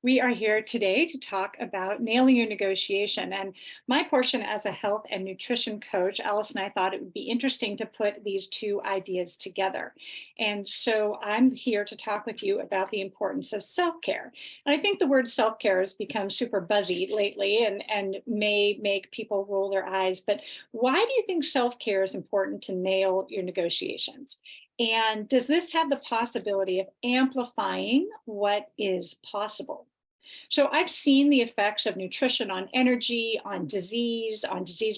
We are here today to talk about nailing your negotiation. And my portion as a health and nutrition coach, Alice and I thought it would be interesting to put these two ideas together. And so I'm here to talk with you about the importance of self-care. And I think the word self-care has become super buzzy lately and may make people roll their eyes. But why do you think self-care is important to nail your negotiations? And does this have the possibility of amplifying what is possible? So I've seen the effects of nutrition on energy, on disease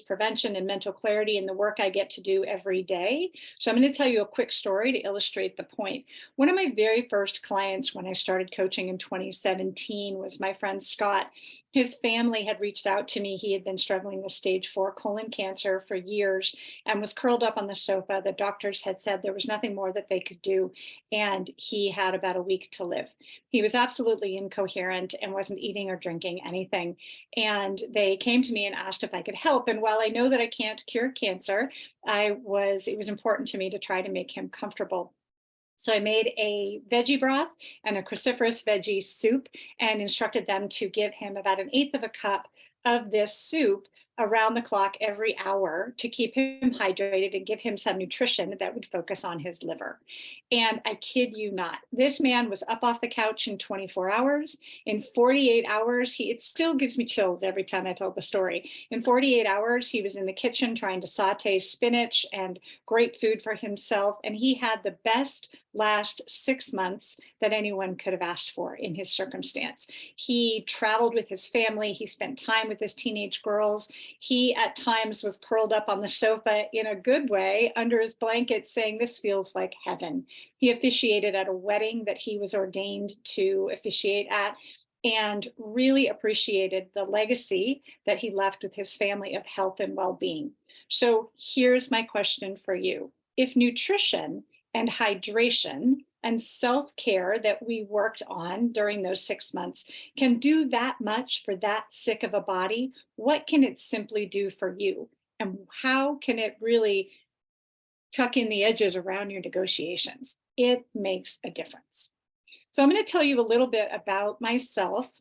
prevention and mental clarity in the work I get to do every day. So I'm going to tell you a quick story to illustrate the point. One of my very first clients when I started coaching in 2017 was my friend Scott. His family had reached out to me. He had been struggling with stage 4 colon cancer for years and was curled up on the sofa. The doctors had said there was nothing more that they could do, and he had about a week to live. He was absolutely incoherent and wasn't eating or drinking anything. And they came to me and asked if I could help. And while I know that I can't cure cancer, it was important to me to try to make him comfortable. So I made a veggie broth and a cruciferous veggie soup and instructed them to give him about an eighth of a cup of this soup around the clock every hour to keep him hydrated and give him some nutrition that would focus on his liver. And I kid you not, this man was up off the couch in 24 hours. In 48 hours, it still gives me chills every time I tell the story. In 48 hours, he was in the kitchen trying to saute spinach and great food for himself. And he had the best last 6 months that anyone could have asked for in his circumstance. He traveled with his family. He spent time with his teenage girls. He at times was curled up on the sofa in a good way under his blanket saying, "This feels like heaven." He officiated at a wedding that he was ordained to officiate at and really appreciated the legacy that he left with his family of health and well-being. So here's my question for you. If nutrition and hydration and self-care that we worked on during those 6 months can do that much for that sick of a body, what can it simply do for you? And how can it really tuck in the edges around your negotiations? It makes a difference. So I'm going to tell you a little bit about myself,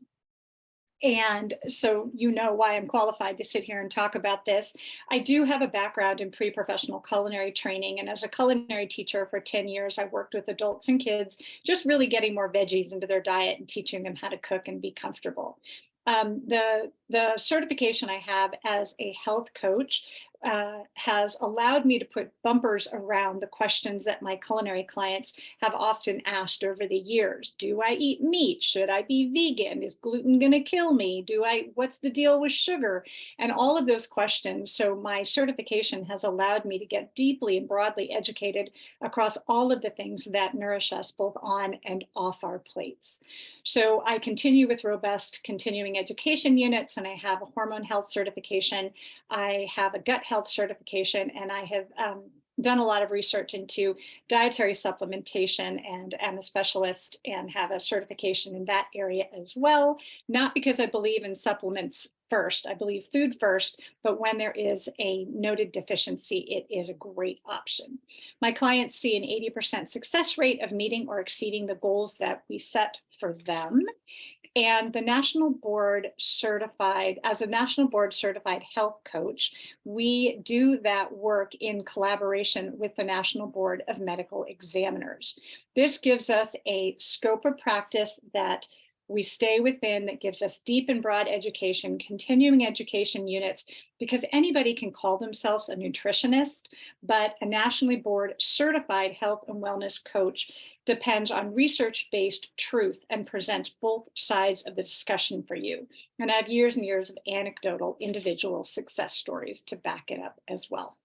and so you know why I'm qualified to sit here and talk about this. I do have a background in pre-professional culinary training. And as a culinary teacher for 10 years, I worked with adults and kids, just really getting more veggies into their diet and teaching them how to cook and be comfortable. The certification I have as a health coach has allowed me to put bumpers around the questions that my culinary clients have often asked over the years. Do I eat meat? Should I be vegan? Is gluten going to kill me? What's the deal with sugar? And all of those questions. So my certification has allowed me to get deeply and broadly educated across all of the things that nourish us both on and off our plates. So I continue with robust continuing education units, and I have a hormone health certification. I have a gut health certification, and I have done a lot of research into dietary supplementation and am a specialist and have a certification in that area as well. Not because I believe in supplements first, I believe food first, but when there is a noted deficiency, it is a great option. My clients see an 80% success rate of meeting or exceeding the goals that we set for them. And the national board certified, as a national board certified health coach, we do that work in collaboration with the National Board of Medical Examiners. This gives us a scope of practice that we stay within, that gives us deep and broad education, continuing education units, because anybody can call themselves a nutritionist, but a nationally board certified health and wellness coach depends on research-based truth and presents both sides of the discussion for you. And I have years and years of anecdotal individual success stories to back it up as well.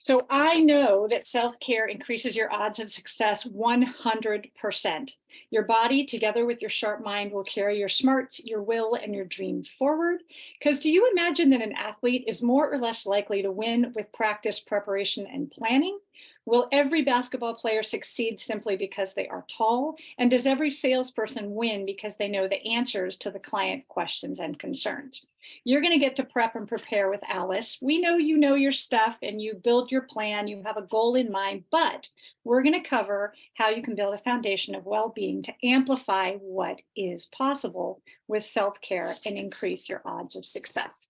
So I know that self-care increases your odds of success 100%. Your body, together with your sharp mind, will carry your smarts, your will, and your dream forward. Because do you imagine that an athlete is more or less likely to win with practice, preparation, and planning? Will every basketball player succeed simply because they are tall? And does every salesperson win because they know the answers to the client questions and concerns? You're going to get to prep and prepare with Alice. We know you know your stuff and you build your plan, you have a goal in mind, but we're going to cover how you can build a foundation of well-being to amplify what is possible with self-care and increase your odds of success.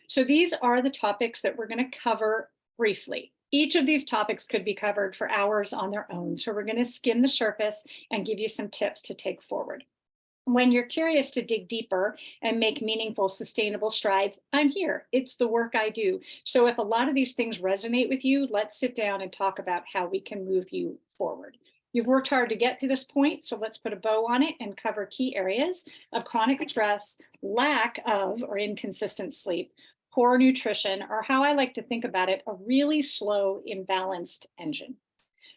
So these are the topics that we're going to cover briefly. Each of these topics could be covered for hours on their own. So we're going to skim the surface and give you some tips to take forward. When you're curious to dig deeper and make meaningful, sustainable strides, I'm here. It's the work I do. So if a lot of these things resonate with you, let's sit down and talk about how we can move you forward. You've worked hard to get to this point, so let's put a bow on it and cover key areas of chronic stress, lack of or inconsistent sleep, poor nutrition, or how I like to think about it, a really slow, imbalanced engine.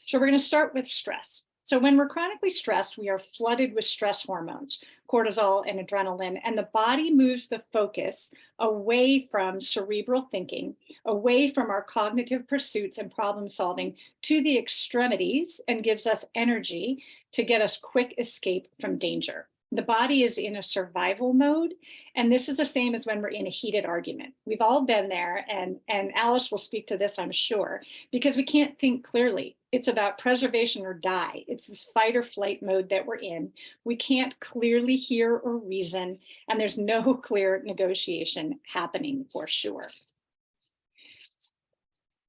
So we're going to start with stress. So when we're chronically stressed, we are flooded with stress hormones, cortisol and adrenaline, and the body moves the focus away from cerebral thinking, away from our cognitive pursuits and problem solving to the extremities and gives us energy to get us quick escape from danger. The body is in a survival mode, and this is the same as when we're in a heated argument. We've all been there, and Alice will speak to this, I'm sure, because we can't think clearly. It's about preservation or die. It's this fight or flight mode that we're in. We can't clearly hear or reason, and there's no clear negotiation happening for sure.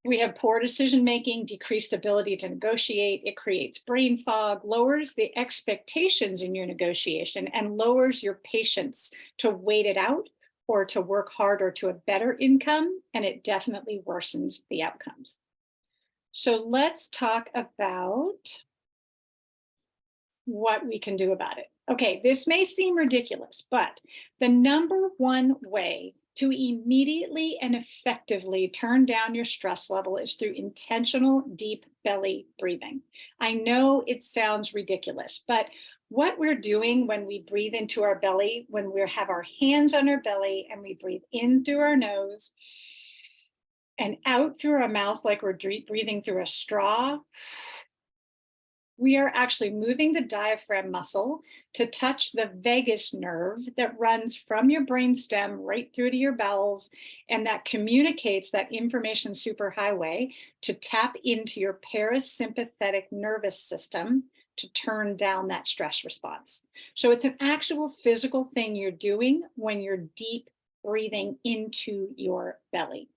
We have poor decision-making, decreased ability to negotiate. It creates brain fog, lowers the expectations in your negotiation, and lowers your patience to wait it out or to work harder to a better income, and it definitely worsens the outcomes. So let's talk about what we can do about it. Okay, this may seem ridiculous, but the number one way to immediately and effectively turn down your stress level is through intentional deep belly breathing. I know it sounds ridiculous, but what we're doing when we breathe into our belly, when we have our hands on our belly and we breathe in through our nose and out through our mouth like we're breathing through a straw, we are actually moving the diaphragm muscle to touch the vagus nerve that runs from your brainstem right through to your bowels, and that communicates that information superhighway to tap into your parasympathetic nervous system to turn down that stress response. So it's an actual physical thing you're doing when you're deep breathing into your belly.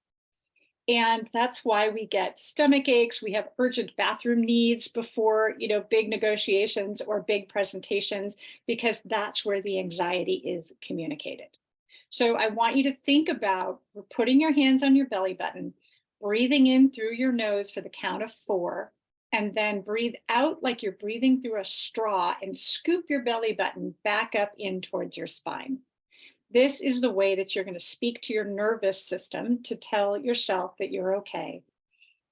And that's why we get stomach aches. We have urgent bathroom needs before, big negotiations or big presentations, because that's where the anxiety is communicated. So I want you to think about putting your hands on your belly button, breathing in through your nose for the count of 4, and then breathe out like you're breathing through a straw and scoop your belly button back up in towards your spine. This is the way that you're going to speak to your nervous system to tell yourself that you're okay.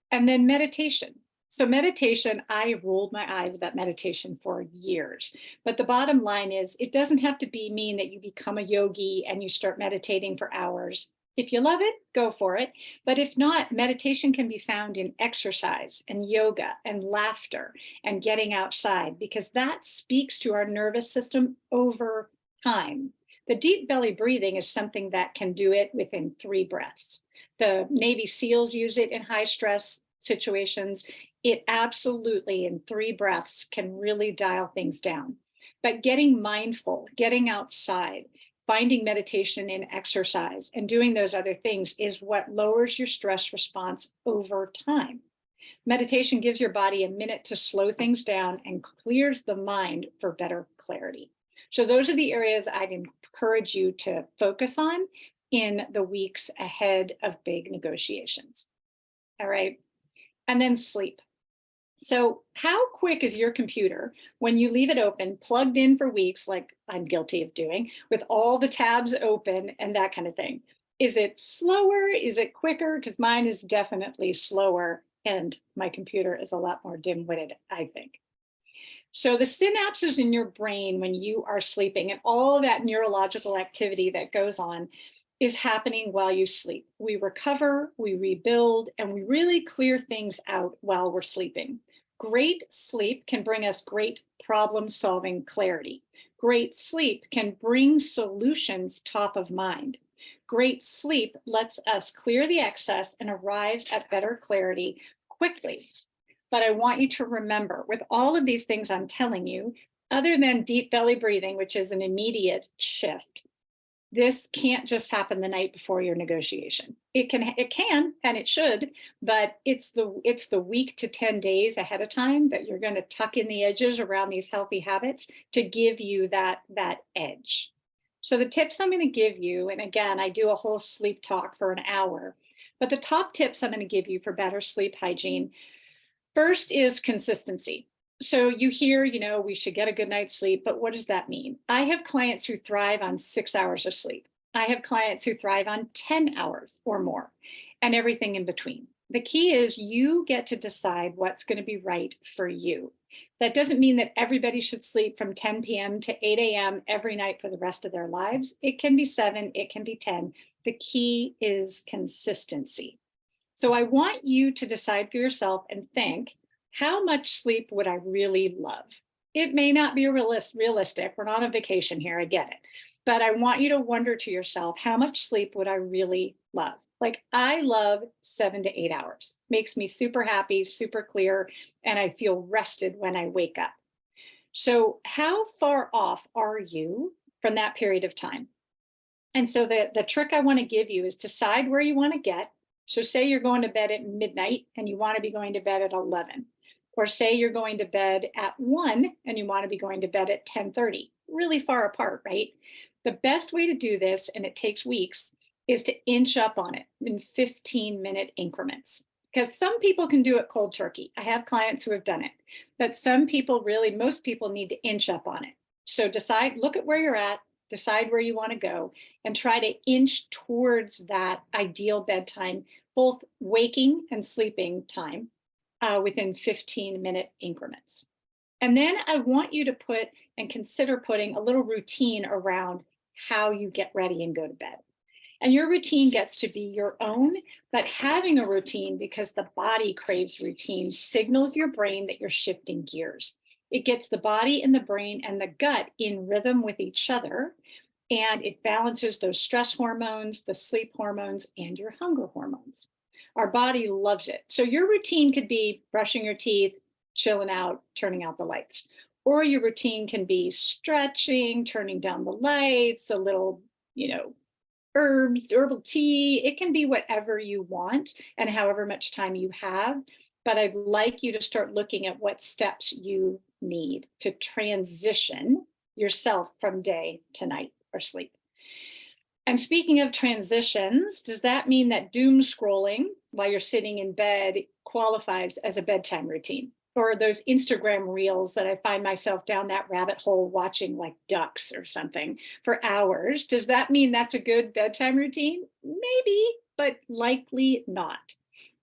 And then meditation. So meditation, I rolled my eyes about meditation for years. But the bottom line is, it doesn't have to mean that you become a yogi and you start meditating for hours. If you love it, go for it. But if not, meditation can be found in exercise and yoga and laughter and getting outside, because that speaks to our nervous system over time. The deep belly breathing is something that can do it within 3 breaths. The Navy SEALs use it in high stress situations. It absolutely, in 3 breaths, can really dial things down. But getting mindful, getting outside, finding meditation in exercise, and doing those other things is what lowers your stress response over time. Meditation gives your body a minute to slow things down and clears the mind for better clarity. So those are the areas I'd encourage you to focus on in the weeks ahead of big negotiations. All right. And then sleep. So how quick is your computer when you leave it open, plugged in for weeks, like I'm guilty of doing, with all the tabs open and that kind of thing? Is it slower? Is it quicker? Because mine is definitely slower, and my computer is a lot more dim-witted, I think. So the synapses in your brain when you are sleeping and all that neurological activity that goes on, is happening while you sleep. We recover, we rebuild, and we really clear things out while we're sleeping. Great sleep can bring us great problem solving clarity. Great sleep can bring solutions top of mind. Great sleep lets us clear the excess and arrive at better clarity quickly. But I want you to remember, with all of these things I'm telling you, other than deep belly breathing, which is an immediate shift, this can't just happen the night before your negotiation. It can, and it should, but it's the week to 10 days ahead of time that you're going to tuck in the edges around these healthy habits to give you that edge. So the tips I'm going to give you, and again, I do a whole sleep talk for an hour, but the top tips I'm going to give you for better sleep hygiene, first is consistency. So you hear, we should get a good night's sleep, but what does that mean? I have clients who thrive on 6 hours of sleep. I have clients who thrive on 10 hours or more, and everything in between. The key is you get to decide what's going to be right for you. That doesn't mean that everybody should sleep from 10 p.m. to 8 a.m. every night for the rest of their lives. It can be 7, it can be 10. The key is consistency. So I want you to decide for yourself and think, how much sleep would I really love? It may not be realistic. We're not on vacation here. I get it. But I want you to wonder to yourself, how much sleep would I really love? Like, I love 7 to 8 hours. Makes me super happy, super clear, and I feel rested when I wake up. So how far off are you from that period of time? And so the trick I want to give you is decide where you want to get. So say you're going to bed at midnight and you want to be going to bed at 11. Or say you're going to bed at 1 and you want to be going to bed at 10:30. Really far apart, right? The best way to do this, and it takes weeks, is to inch up on it in 15-minute increments. Because some people can do it cold turkey. I have clients who have done it. But some people really, most people need to inch up on it. So decide, look at where you're at, decide where you want to go, and try to inch towards that ideal bedtime, both waking and sleeping time, within 15-minute increments. And then I want you to put and consider putting a little routine around how you get ready and go to bed. And your routine gets to be your own, but having a routine, because the body craves routine, signals your brain that you're shifting gears. It gets the body and the brain and the gut in rhythm with each other, and it balances those stress hormones, the sleep hormones, and your hunger hormones. Our body loves it. So your routine could be brushing your teeth, chilling out, turning out the lights. Or your routine can be stretching, turning down the lights, a little, herbs, herbal tea. It can be whatever you want and however much time you have. But I'd like you to start looking at what steps you need to transition yourself from day to night or sleep. And speaking of transitions, does that mean that doom scrolling while you're sitting in bed qualifies as a bedtime routine? Or those Instagram reels that I find myself down that rabbit hole watching like ducks or something for hours. Does that mean that's a good bedtime routine? Maybe, but likely not.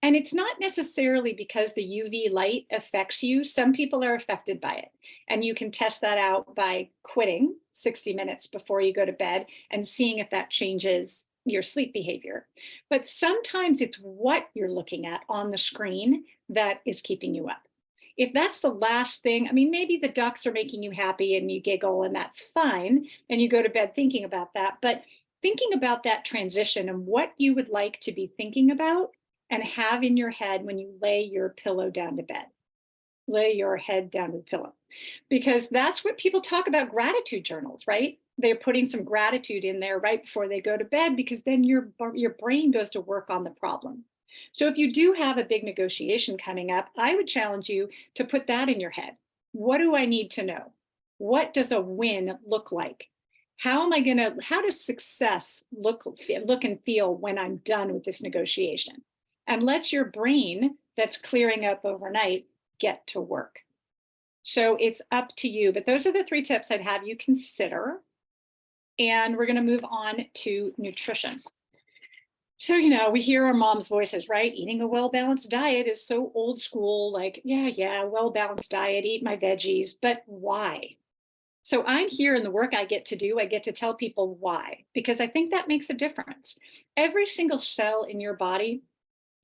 And it's not necessarily because the UV light affects you. Some people are affected by it. And you can test that out by quitting 60 minutes before you go to bed and seeing if that changes your sleep behavior. But sometimes it's what you're looking at on the screen that is keeping you up. If that's the last thing, maybe the ducks are making you happy and you giggle and that's fine. And you go to bed thinking about that. But thinking about that transition and what you would like to be thinking about and have in your head when you lay your pillow down to bed. Lay your head down to the pillow. Because that's what people talk about, gratitude journals, right? They're putting some gratitude in there right before they go to bed, because then your brain goes to work on the problem. So if you do have a big negotiation coming up, I would challenge you to put that in your head. What do I need to know? What does a win look like? How does success look and feel when I'm done with this negotiation? And let your brain that's clearing up overnight get to work. So it's up to you. But those are the 3 tips I'd have you consider. And we're going to move on to nutrition. So, we hear our mom's voices, right? Eating a well-balanced diet is so old school, like, yeah, well-balanced diet, eat my veggies, but why? So I'm here in the work I get to do, I get to tell people why, because I think that makes a difference. Every single cell in your body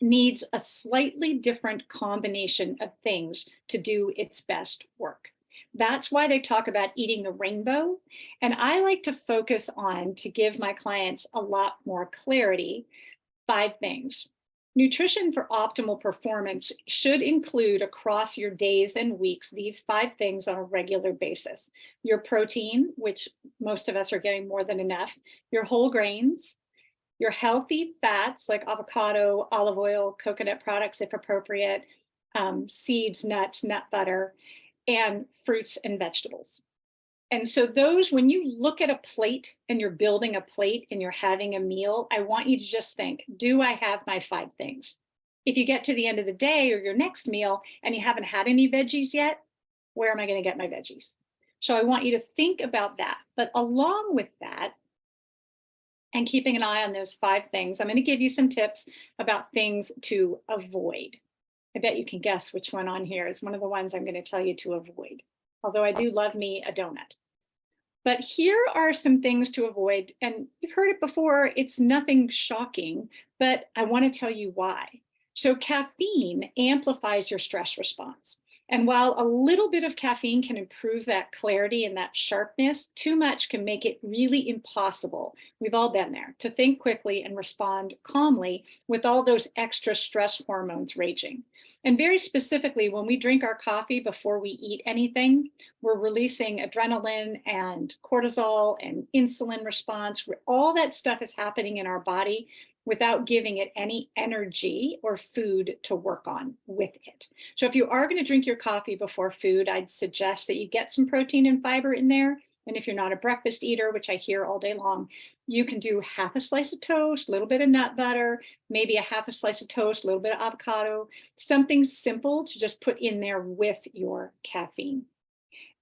needs a slightly different combination of things to do its best work. That's why they talk about eating the rainbow. And I like to focus on, to give my clients a lot more clarity, 5 things. Nutrition for optimal performance should include across your days and weeks these 5 things on a regular basis. Your protein, which most of us are getting more than enough, your whole grains, your healthy fats like avocado, olive oil, coconut products if appropriate, seeds, nuts, nut butter, and fruits and vegetables. And so those, when you look at a plate and you're building a plate and you're having a meal, I want you to just think, do I have my 5 things? If you get to the end of the day or your next meal and you haven't had any veggies yet, where am I going to get my veggies? So I want you to think about that. But along with that, and keeping an eye on those 5 things, I'm going to give you some tips about things to avoid. I bet you can guess which one on here is one of the ones I'm going to tell you to avoid. Although I do love me a donut. But here are some things to avoid. And you've heard it before, it's nothing shocking, but I want to tell you why. So caffeine amplifies your stress response. And while a little bit of caffeine can improve that clarity and that sharpness, too much can make it really impossible. We've all been there, to think quickly and respond calmly with all those extra stress hormones raging. And very specifically, when we drink our coffee before we eat anything, we're releasing adrenaline and cortisol and insulin response. All that stuff is happening in our body without giving it any energy or food to work on with it. So if you are going to drink your coffee before food, I'd suggest that you get some protein and fiber in there. And if you're not a breakfast eater, which I hear all day long, you can do half a slice of toast, a little bit of nut butter, maybe a half a slice of toast, a little bit of avocado, something simple to just put in there with your caffeine.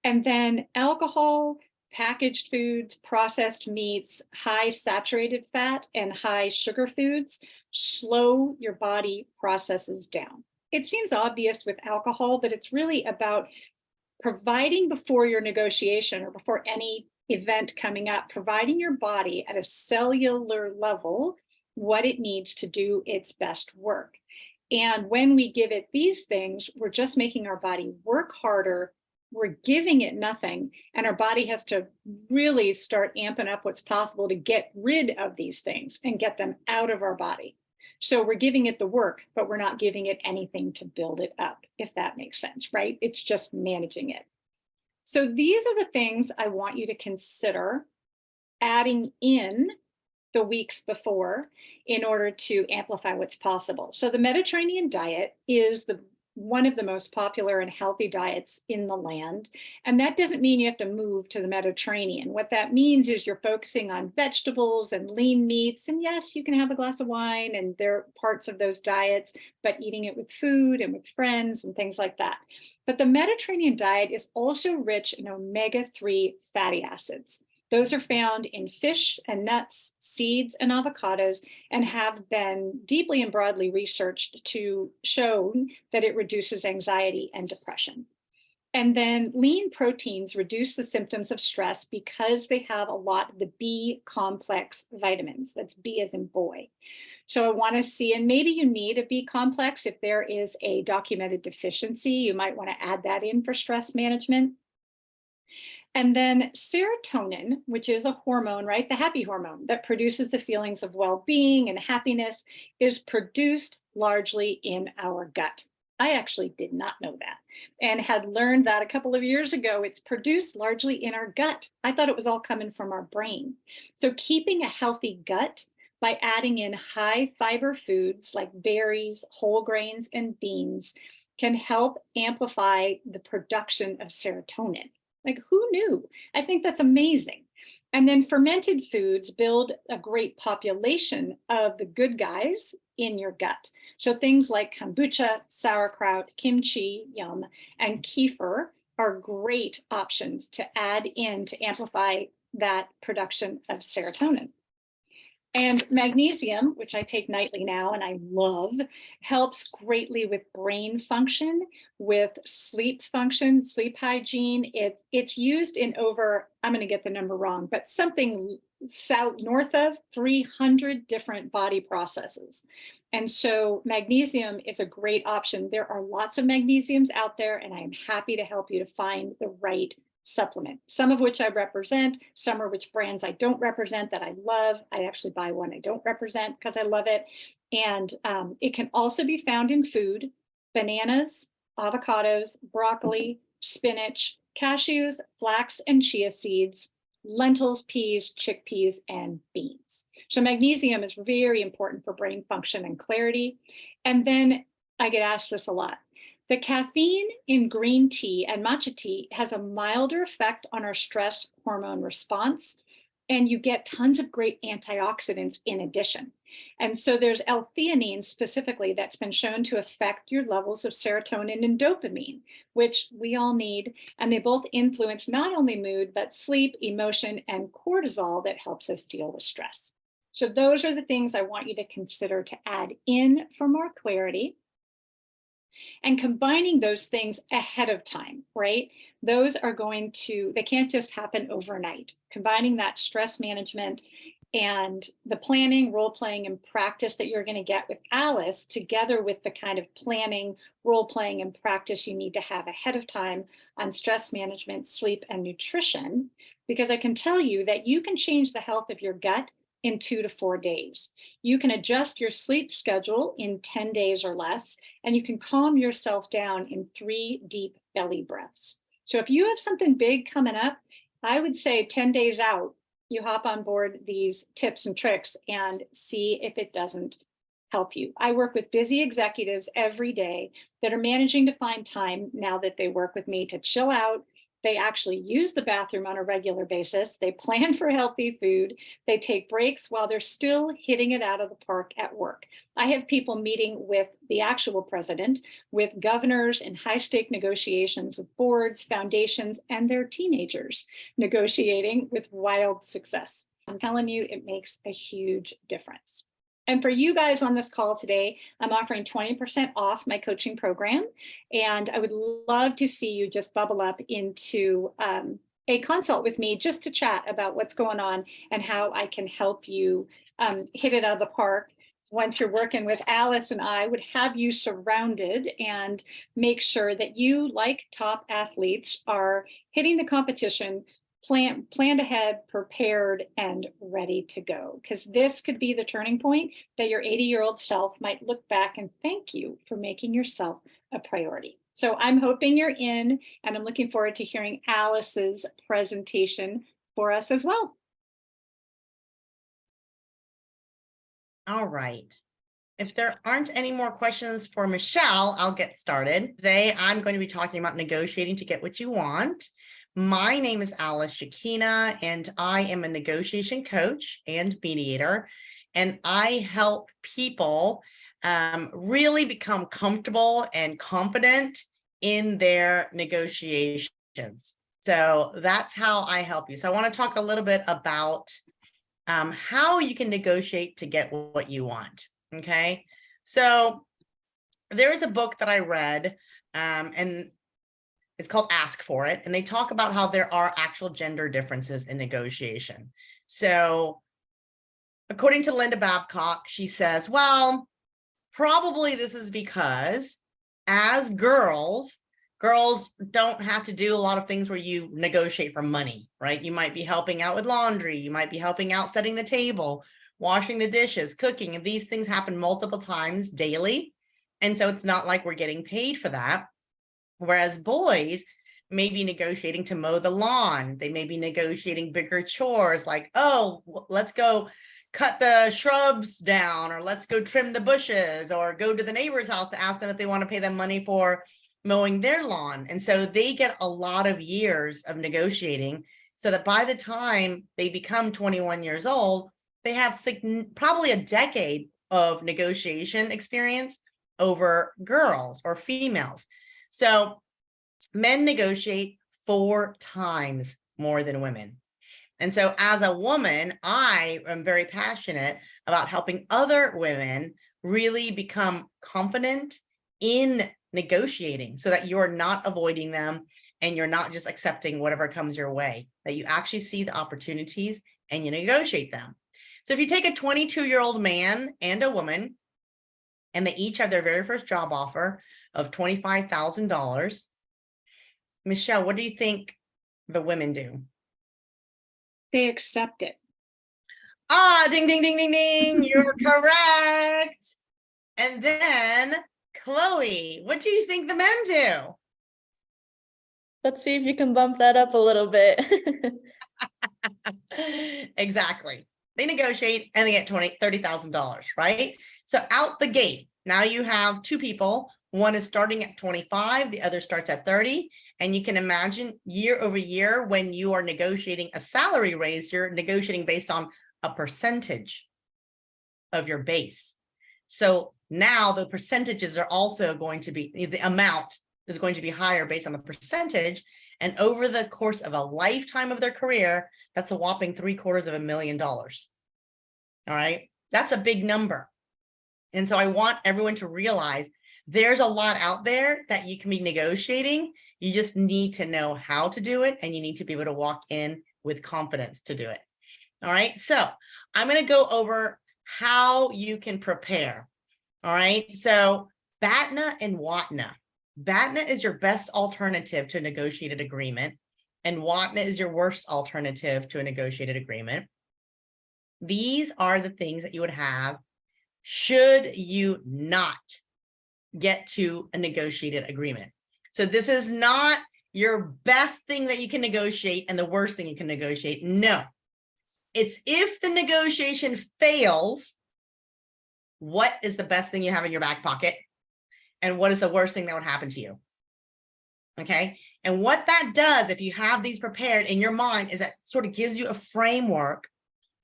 And then alcohol, packaged foods, processed meats, high saturated fat, and high sugar foods slow your body processes down. It seems obvious with alcohol, but it's really about providing before your negotiation or before any event coming up, providing your body at a cellular level what it needs to do its best work. And when we give it these things, we're just making our body work harder. We're giving it nothing. And our body has to really start amping up what's possible to get rid of these things and get them out of our body. So we're giving it the work, but we're not giving it anything to build it up, if that makes sense, right? It's just managing it. So these are the things I want you to consider adding in the weeks before in order to amplify what's possible. So the Mediterranean diet is one of the most popular and healthy diets in the land. And that doesn't mean you have to move to the Mediterranean. What that means is you're focusing on vegetables and lean meats. And yes, you can have a glass of wine and there are parts of those diets, but eating it with food and with friends and things like that. But the Mediterranean diet is also rich in omega-3 fatty acids. Those are found in fish and nuts, seeds, and avocados, and have been deeply and broadly researched to show that it reduces anxiety and depression. And then lean proteins reduce the symptoms of stress because they have a lot of the B complex vitamins. That's B as in boy. So I want to see, and maybe you need a B complex. If there is a documented deficiency, you might want to add that in for stress management. And then serotonin, which is a hormone, right? The happy hormone that produces the feelings of well-being and happiness, is produced largely in our gut. I actually did not know that and had learned that a couple of years ago. It's produced largely in our gut. I thought it was all coming from our brain. So keeping a healthy gut by adding in high fiber foods like berries, whole grains, and beans can help amplify the production of serotonin. Like, who knew? I think that's amazing. And then fermented foods build a great population of the good guys in your gut. So things like kombucha, sauerkraut, kimchi, yum, and kefir are great options to add in to amplify that production of serotonin. And magnesium, which I take nightly now and I love, helps greatly with brain function, with sleep function, sleep hygiene. It's used in over, I'm going to get the number wrong, but something north of 300 different body processes. And so magnesium is a great option. There are lots of magnesiums out there, and I am happy to help you to find the right supplement, some of which I represent, some are which brands I don't represent that I love. I actually buy one I don't represent because I love it. And it can also be found in food: bananas, avocados, broccoli, spinach, cashews, flax and chia seeds, lentils, peas, chickpeas, and beans. So magnesium is very important for brain function and clarity. And then I get asked this a lot. The caffeine in green tea and matcha tea has a milder effect on our stress hormone response, and you get tons of great antioxidants in addition. And so there's L-theanine specifically that's been shown to affect your levels of serotonin and dopamine, which we all need. And they both influence not only mood, but sleep, emotion, and cortisol that helps us deal with stress. So those are the things I want you to consider to add in for more clarity. And combining those things ahead of time, right? Those are they can't just happen overnight. Combining that stress management and the planning, role playing, and practice that you're going to get with Alice, together with the kind of planning, role playing, and practice you need to have ahead of time on stress management, sleep, and nutrition. Because I can tell you that you can change the health of your gut in 2 to 4 days. You can adjust your sleep schedule in 10 days or less, and you can calm yourself down in 3 deep belly breaths. So if you have something big coming up, I would say 10 days out, you hop on board these tips and tricks and see if it doesn't help you. I work with busy executives every day that are managing to find time, now that they work with me, to chill out. They actually use the bathroom on a regular basis. They plan for healthy food. They take breaks while they're still hitting it out of the park at work. I have people meeting with the actual president, with governors in high-stake negotiations with boards, foundations, and their teenagers, negotiating with wild success. I'm telling you, it makes a huge difference. And for you guys on this call today, I'm offering 20% off my coaching program. And I would love to see you just bubble up into a consult with me, just to chat about what's going on and how I can help you hit it out of the park. Once you're working with Alice and I would have you surrounded and make sure that you, like top athletes, are hitting the competition planned ahead, prepared, and ready to go. Because this could be the turning point that your 80-year-old self might look back and thank you for making yourself a priority. So I'm hoping you're in, and I'm looking forward to hearing Alice's presentation for us as well. All right. If there aren't any more questions for Michelle, I'll get started. Today, I'm going to be talking about negotiating to get what you want. My name is Alice Shikina, and I am a negotiation coach and mediator, and I help people really become comfortable and confident in their negotiations. So that's how I help you. So I want to talk a little bit about how you can negotiate to get what you want. Okay, so there is a book that I read, and it's called Ask For It. And they talk about how there are actual gender differences in negotiation. So according to Linda Babcock, she says, well, probably this is because as girls don't have to do a lot of things where you negotiate for money, right? You might be helping out with laundry. You might be helping out setting the table, washing the dishes, cooking, and these things happen multiple times daily. And so it's not like we're getting paid for that. Whereas boys may be negotiating to mow the lawn. They may be negotiating bigger chores like, oh, let's go cut the shrubs down, or let's go trim the bushes, or go to the neighbor's house to ask them if they want to pay them money for mowing their lawn. And so they get a lot of years of negotiating, so that by the time they become 21 years old, they have probably a decade of negotiation experience over girls or females. So men negotiate 4 times more than women, And so as a woman, I am very passionate about helping other women really become confident in negotiating so that you're not avoiding them and you're not just accepting whatever comes your way, that you actually see the opportunities and you negotiate them. So if you take a 22-year-old man and a woman, and they each have their very first job offer of $25,000, Michelle, what do you think the women do? They accept it. Ah, ding, ding, ding, ding, ding. You're correct. And then Chloe, what do you think the men do? Let's see if you can bump that up a little bit. Exactly. They negotiate and they get $30,000, right? So out the gate, now you have two people. One is starting at 25, the other starts at 30. And you can imagine year over year, when you are negotiating a salary raise, you're negotiating based on a percentage of your base. So now the percentages are also going to be, the amount is going to be higher based on the percentage. And over the course of a lifetime of their career, that's a whopping $750,000. All right, that's a big number. And so I want everyone to realize there's a lot out there that you can be negotiating. You just need to know how to do it, and you need to be able to walk in with confidence to do it. All right, so I'm going to go over how you can prepare. All right, so BATNA and WATNA. BATNA is your best alternative to a negotiated agreement, and WATNA is your worst alternative to a negotiated agreement. These are the things that you would have should you not get to a negotiated agreement. So this is not your best thing that you can negotiate and the worst thing you can negotiate. No, it's if the negotiation fails, what is the best thing you have in your back pocket? And what is the worst thing that would happen to you? Okay. And what that does, if you have these prepared in your mind, is that sort of gives you a framework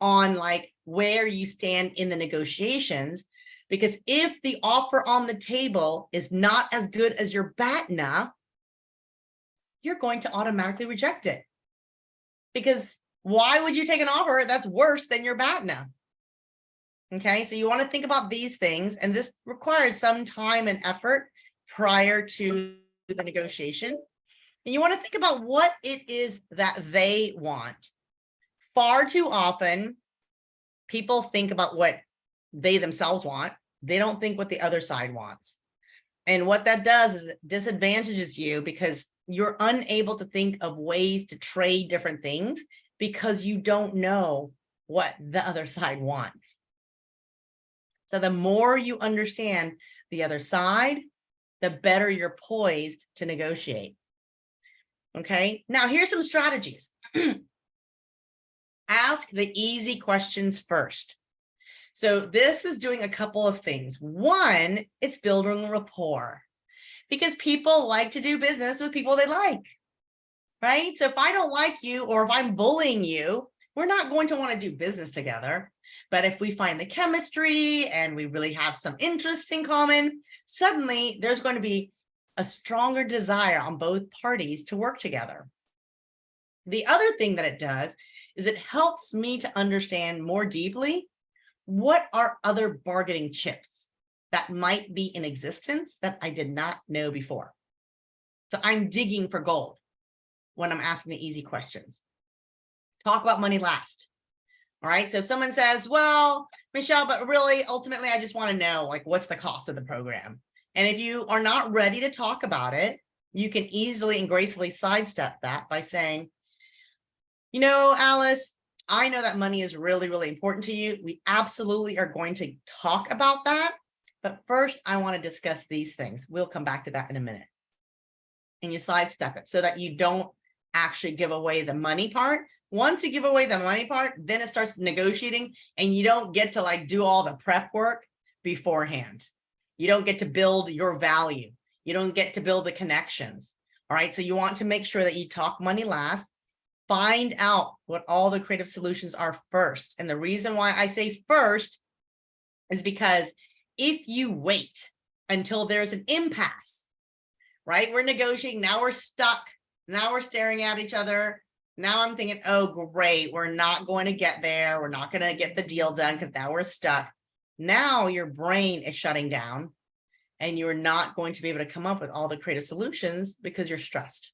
on like where you stand in the negotiations. Because if the offer on the table is not as good as your BATNA, you're going to automatically reject it. Because why would you take an offer that's worse than your BATNA? Okay, so you want to think about these things, and this requires some time and effort prior to the negotiation. And you want to think about what it is that they want. Far too often, people think about what they themselves want. They don't think what the other side wants. And what that does is it disadvantages you because you're unable to think of ways to trade different things because you don't know what the other side wants. So the more you understand the other side, the better you're poised to negotiate. Okay, now here's some strategies. Ask the easy questions first. So this is doing a couple of things. One, it's building rapport because people like to do business with people they like, right? So if I don't like you or if I'm bullying you, we're not going to want to do business together. But if we find the chemistry and we really have some interests in common, suddenly there's going to be a stronger desire on both parties to work together. The other thing that it does is it helps me to understand more deeply what are other bargaining chips that might be in existence that I did not know before. So I'm digging for gold when I'm asking the easy questions. Talk about money last. All right, so if someone says, well, Michelle, but really, ultimately, I just want to know, like, what's the cost of the program? And if you are not ready to talk about it, you can easily and gracefully sidestep that by saying, you know, Alice, I know that money is really, really important to you. We absolutely are going to talk about that. But first, I want to discuss these things. We'll come back to that in a minute. And you sidestep it so that you don't actually give away the money part. Once you give away the money part, then it starts negotiating and you don't get to like do all the prep work beforehand. You don't get to build your value. You don't get to build the connections. All right. So you want to make sure that you talk money last. Find out what all the creative solutions are first. And the reason why I say first is because if you wait until there's an impasse, right? We're negotiating. Now we're stuck. Now we're staring at each other. Now I'm thinking, oh, great, we're not going to get there. We're not going to get the deal done because now we're stuck. Now your brain is shutting down and you're not going to be able to come up with all the creative solutions because you're stressed.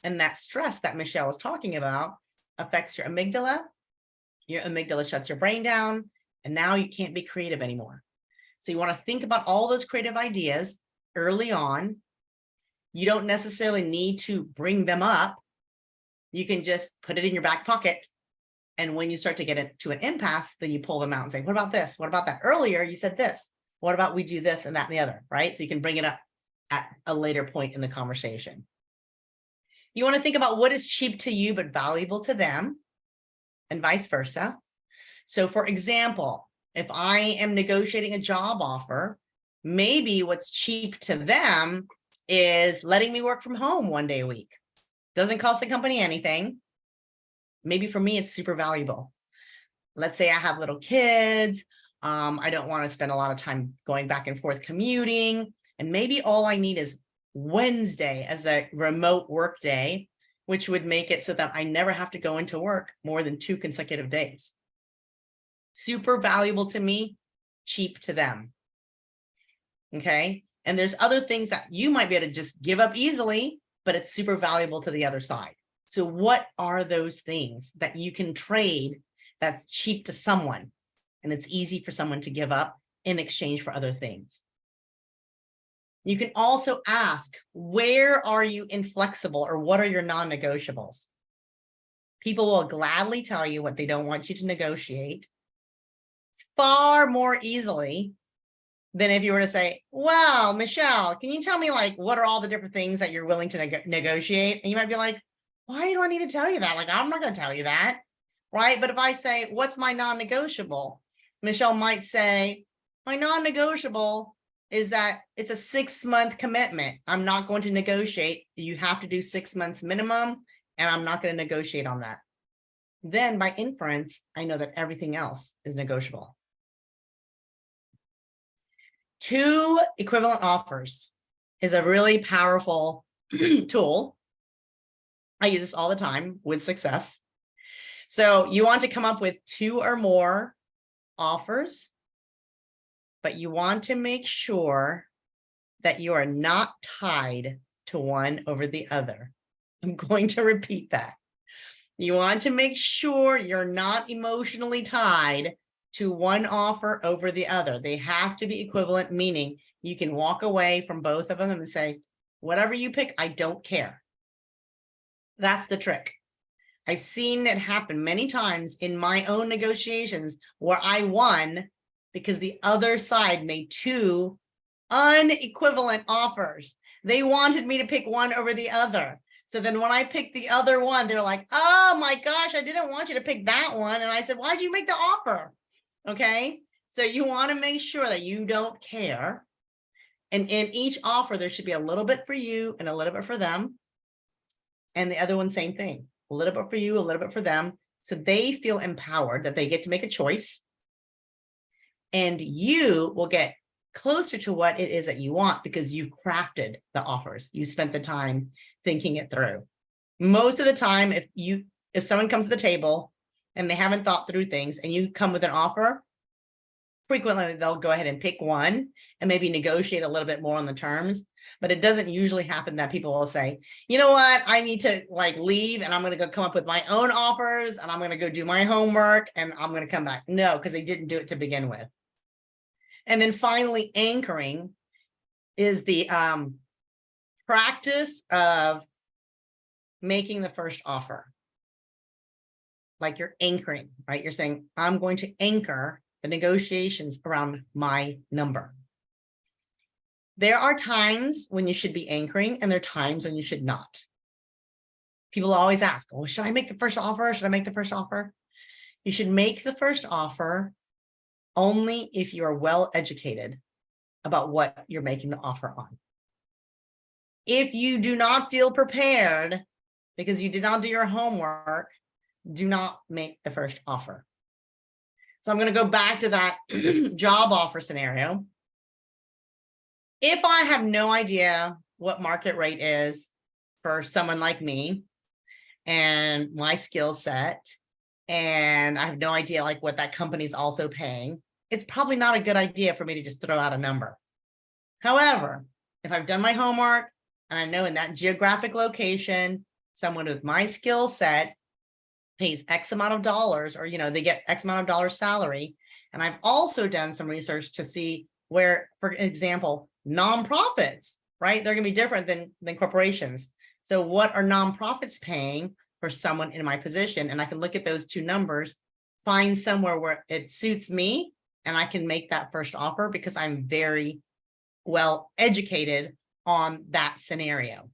And that stress that Michelle was talking about affects your amygdala. Your amygdala shuts your brain down, and now you can't be creative anymore. So you want to think about all those creative ideas early on. You don't necessarily need to bring them up. You can just put it in your back pocket. And when you start to get into an impasse, then you pull them out and say, what about this? What about that? Earlier, you said this. What about we do this and that and the other, right? So you can bring it up at a later point in the conversation. You want to think about what is cheap to you, but valuable to them, and vice versa. So for example, if I am negotiating a job offer, maybe what's cheap to them is letting me work from home 1 day a week. Doesn't cost the company anything. Maybe for me, it's super valuable. Let's say I have little kids. I don't want to spend a lot of time going back and forth commuting. And maybe all I need is Wednesday as a remote work day, which would make it so that I never have to go into work more than 2 consecutive days. Super valuable to me, cheap to them. Okay. And there's other things that you might be able to just give up easily, but it's super valuable to the other side. So what are those things that you can trade that's cheap to someone and it's easy for someone to give up in exchange for other things? You can also ask, where are you inflexible or what are your non-negotiables? People will gladly tell you what they don't want you to negotiate far more easily than if you were to say, well, Michelle, can you tell me like, what are all the different things that you're willing to negotiate? And you might be like, why do I need to tell you that? Like, I'm not going to tell you that, right? But if I say, what's my non-negotiable? Michelle might say, my non-negotiable is that it's a 6-month commitment. I'm not going to negotiate. You have to do 6 months minimum, and I'm not going to negotiate on that. Then by inference, I know that everything else is negotiable. 2 equivalent offers is a really powerful tool. I use this all the time with success. So you want to come up with 2 or more offers, but you want to make sure that you are not tied to one over the other. I'm going to repeat that. You want to make sure you're not emotionally tied to one offer over the other. They have to be equivalent, meaning you can walk away from both of them and say, whatever you pick, I don't care. That's the trick. I've seen it happen many times in my own negotiations where I won because the other side made 2 unequivalent offers. They wanted me to pick one over the other. So then when I picked the other one, they're like, oh my gosh, I didn't want you to pick that one. And I said, why'd you make the offer? Okay. So you want to make sure that you don't care. And in each offer, there should be a little bit for you and a little bit for them. And the other one, same thing, a little bit for you, a little bit for them. So they feel empowered that they get to make a choice. And you will get closer to what it is that you want because you've crafted the offers. You spent the time thinking it through. Most of the time, if someone comes to the table and they haven't thought through things and you come with an offer, frequently they'll go ahead and pick one and maybe negotiate a little bit more on the terms. But it doesn't usually happen that people will say, you know what, I need to like leave and I'm going to go come up with my own offers and I'm going to go do my homework and I'm going to come back. No, because they didn't do it to begin with. And then finally, anchoring is the practice of making the first offer. Like you're anchoring, right? You're saying, I'm going to anchor the negotiations around my number. There are times when you should be anchoring and there are times when you should not. People always ask, well, should I make the first offer? Should I make the first offer? You should make the first offer only if you are well educated about what you're making the offer on. If you do not feel prepared because you did not do your homework, do not make the first offer. So I'm going to go back to that job offer scenario. If I have no idea what market rate is for someone like me, and my skill set, and I have no idea like what that company's also paying, it's probably not a good idea for me to just throw out a number. However, if I've done my homework and I know in that geographic location, someone with my skill set pays X amount of dollars, or, they get X amount of dollars salary. And I've also done some research to see where, for example, nonprofits, right? They're going to be different than corporations. So what are nonprofits paying for someone in my position? And I can look at those two numbers, find somewhere where it suits me, and I can make that first offer because I'm very well educated on that scenario.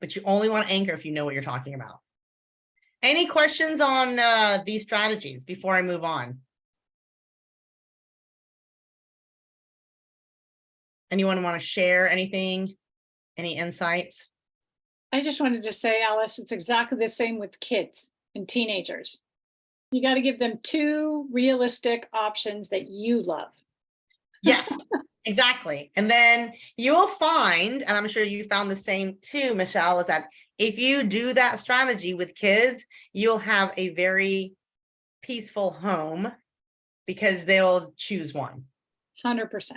But you only want to anchor if you know what you're talking about. Any questions on these strategies before I move on? Anyone want to share anything? Any insights? I just wanted to say, Alice, it's exactly the same with kids and teenagers. You got to give them two realistic options that you love. Yes, exactly. And then you will find, and I'm sure you found the same too, Michelle, is that if you do that strategy with kids, you'll have a very peaceful home because they'll choose one. 100%.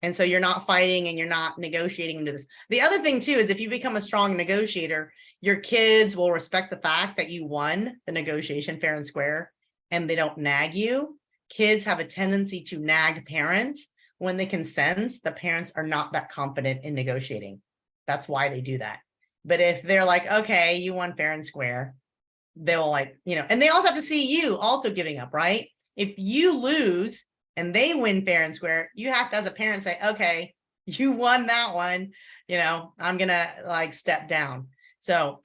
And so you're not fighting and you're not negotiating into this. The other thing too is if you become a strong negotiator, your kids will respect the fact that you won the negotiation fair and square, and they don't nag you. Kids have a tendency to nag parents when they can sense the parents are not that confident in negotiating. That's why they do that. But if they're like, okay, you won fair and square, they'll and they also have to see you also giving up, right? If you lose and they win fair and square, you have to, as a parent, say, okay, you won that one, I'm gonna step down. So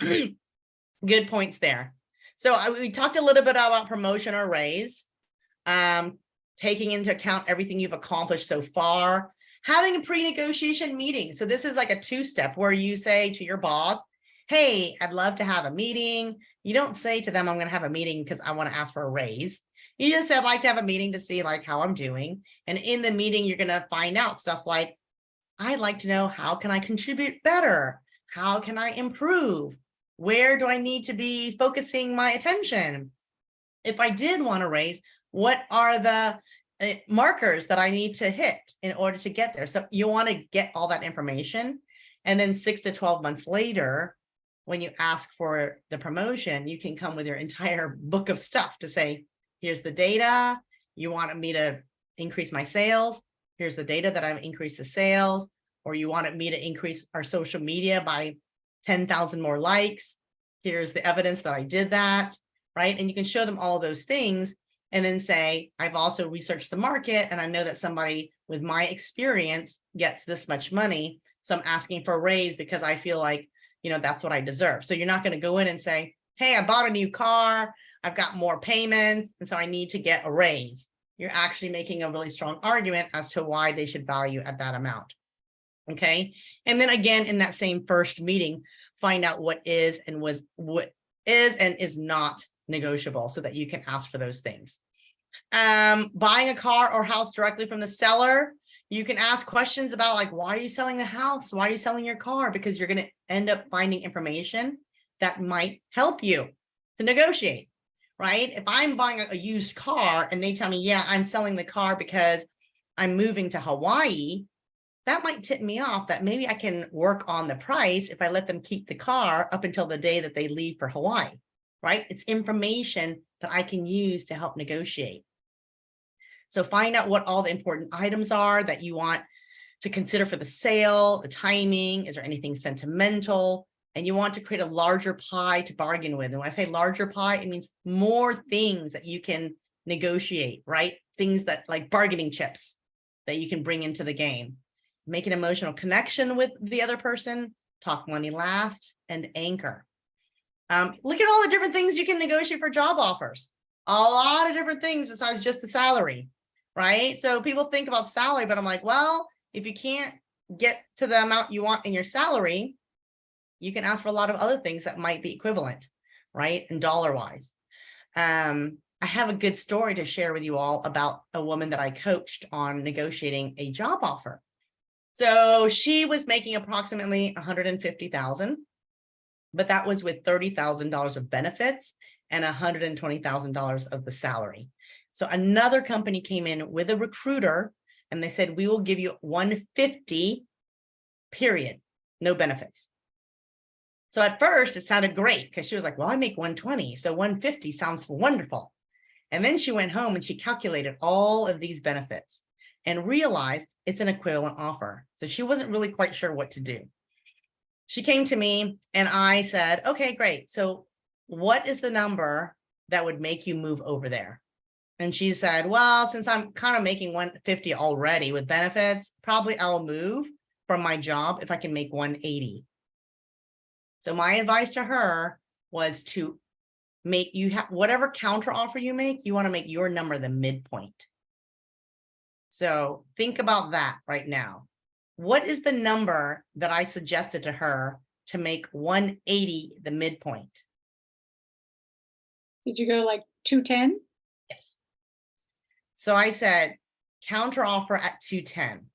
good points there. So we talked a little bit about promotion or raise, taking into account everything you've accomplished so far, having a pre-negotiation meeting. So this is like a two-step where you say to your boss, hey, I'd love to have a meeting. You don't say to them, I'm going to have a meeting because I want to ask for a raise. You just said, I'd like to have a meeting to see how I'm doing. And in the meeting, you're going to find out stuff like, I'd like to know, how can I contribute better? How can I improve? Where do I need to be focusing my attention? If I did want to raise, what are the markers that I need to hit in order to get there? So you want to get all that information. And then 6 to 12 months later, when you ask for the promotion, you can come with your entire book of stuff to say, here's the data. You wanted me to increase my sales. Here's the data that I've increased the sales. Or you wanted me to increase our social media by 10,000 more likes. Here's the evidence that I did that, right? And you can show them all those things and then say, I've also researched the market and I know that somebody with my experience gets this much money. So I'm asking for a raise because I feel like, that's what I deserve. So you're not going to go in and say, hey, I bought a new car. I've got more payments. And so I need to get a raise. You're actually making a really strong argument as to why they should value at that amount. Okay. And then again, in that same first meeting, find out what is and is not negotiable so that you can ask for those things. Buying a car or house directly from the seller, you can ask questions about why are you selling the house? Why are you selling your car? Because you're going to end up finding information that might help you to negotiate, right? If I'm buying a used car and they tell me, yeah, I'm selling the car because I'm moving to Hawaii, that might tip me off that maybe I can work on the price if I let them keep the car up until the day that they leave for Hawaii, right? It's information that I can use to help negotiate. So find out what all the important items are that you want to consider for the sale, the timing, is there anything sentimental? And you want to create a larger pie to bargain with. And when I say larger pie, it means more things that you can negotiate, right? Things that like bargaining chips that you can bring into the game. Make an emotional connection with the other person, talk money last, and anchor. Look at all the different things you can negotiate for job offers. A lot of different things besides just the salary, right? So people think about salary, but I'm like, well, if you can't get to the amount you want in your salary, you can ask for a lot of other things that might be equivalent, right? And dollar-wise. I have a good story to share with you all about a woman that I coached on negotiating a job offer. So she was making approximately $150,000. but that was with $30,000 of benefits and $120,000 of the salary. So another company came in with a recruiter and they said, we will give you 150, period, no benefits. So at first it sounded great because she was like, well, I make 120, so 150 sounds wonderful. And then she went home and she calculated all of these benefits and realized it's an equivalent offer. So she wasn't really quite sure what to do. She came to me and I said, okay, great. So what is the number that would make you move over there? And she said, well, since I'm kind of making 150 already with benefits, probably I'll move from my job if I can make 180. So my advice to her was to make you have whatever counter offer you make, you want to make your number the midpoint. So think about that right now. What is the number that I suggested to her to make 180 the midpoint? Did you go like 210? Yes. So I said, counter offer at 210.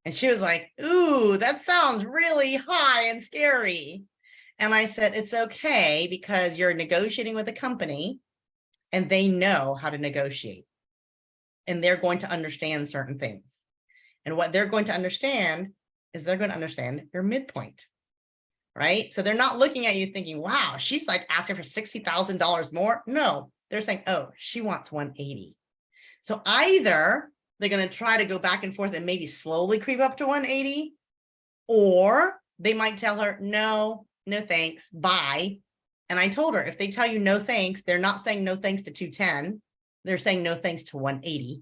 And she was like, ooh, that sounds really high and scary. And I said, it's okay because you're negotiating with a company and they know how to negotiate and they're going to understand certain things. And what they're going to understand is they're going to understand your midpoint, right? So they're not looking at you thinking, wow, she's like asking for $60,000 more. No, they're saying, oh, she wants 180. So either they're going to try to go back and forth and maybe slowly creep up to 180, or they might tell her, no, no thanks, bye. And I told her, if they tell you no thanks, they're not saying no thanks to 210. They're saying no thanks to 180.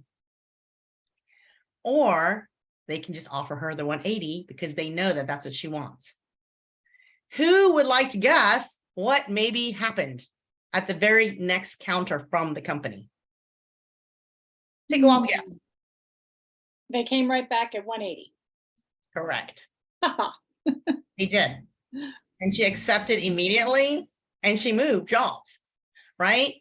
Or they can just offer her the 180 because they know that that's what she wants. Who would like to guess what maybe happened at the very next counter from the company? Take a wild guess. They came right back at 180. Correct. He did. And she accepted immediately and she moved jobs, right?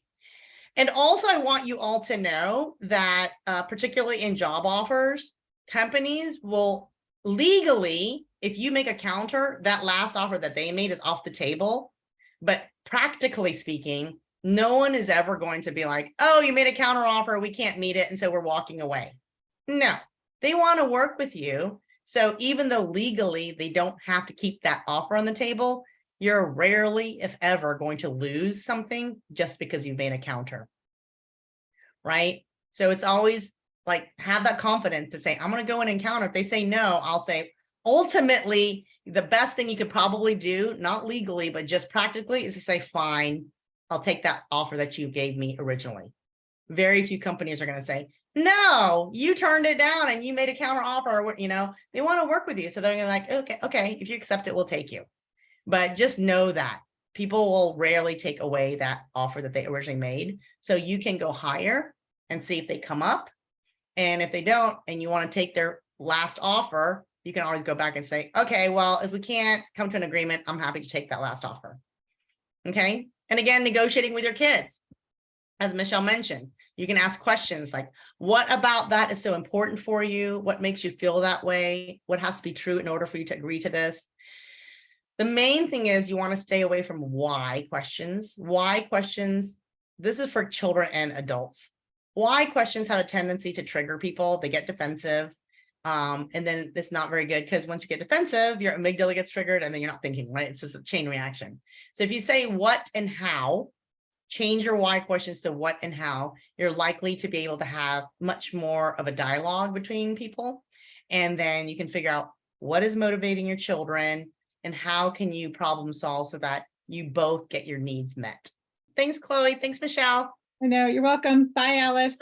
And also I want you all to know that particularly in job offers, companies will legally, if you make a counter, that last offer that they made is off the table. But practically speaking, no one is ever going to be like, oh, you made a counter offer, we can't meet it, and so we're walking away. No, they want to work with you. So even though legally they don't have to keep that offer on the table, you're rarely, if ever, going to lose something just because you made a counter, right? So it's always like, have that confidence to say, I'm going to go in and counter. If they say no, I'll say, ultimately, the best thing you could probably do, not legally, but just practically, is to say, fine, I'll take that offer that you gave me originally. Very few companies are going to say, no, you turned it down and you made a counter offer. You know, they want to work with you. So they're gonna like, okay, if you accept it, we'll take you. But just know that people will rarely take away that offer that they originally made. So you can go higher and see if they come up. And if they don't, and you want to take their last offer, you can always go back and say, okay, well, if we can't come to an agreement, I'm happy to take that last offer. Okay. And again, negotiating with your kids, as Michelle mentioned, you can ask questions like, what about that is so important for you? What makes you feel that way? What has to be true in order for you to agree to this? The main thing is you want to stay away from why questions. Why questions, this is for children and adults. Why questions have a tendency to trigger people. They get defensive. And then it's not very good because once you get defensive, your amygdala gets triggered and then you're not thinking, right? It's just a chain reaction. So if you say what and how, change your why questions to what and how, you're likely to be able to have much more of a dialogue between people. And then you can figure out what is motivating your children and how can you problem solve so that you both get your needs met. Thanks, Chloe. Thanks, Michelle. I know. You're welcome. Bye, Alice.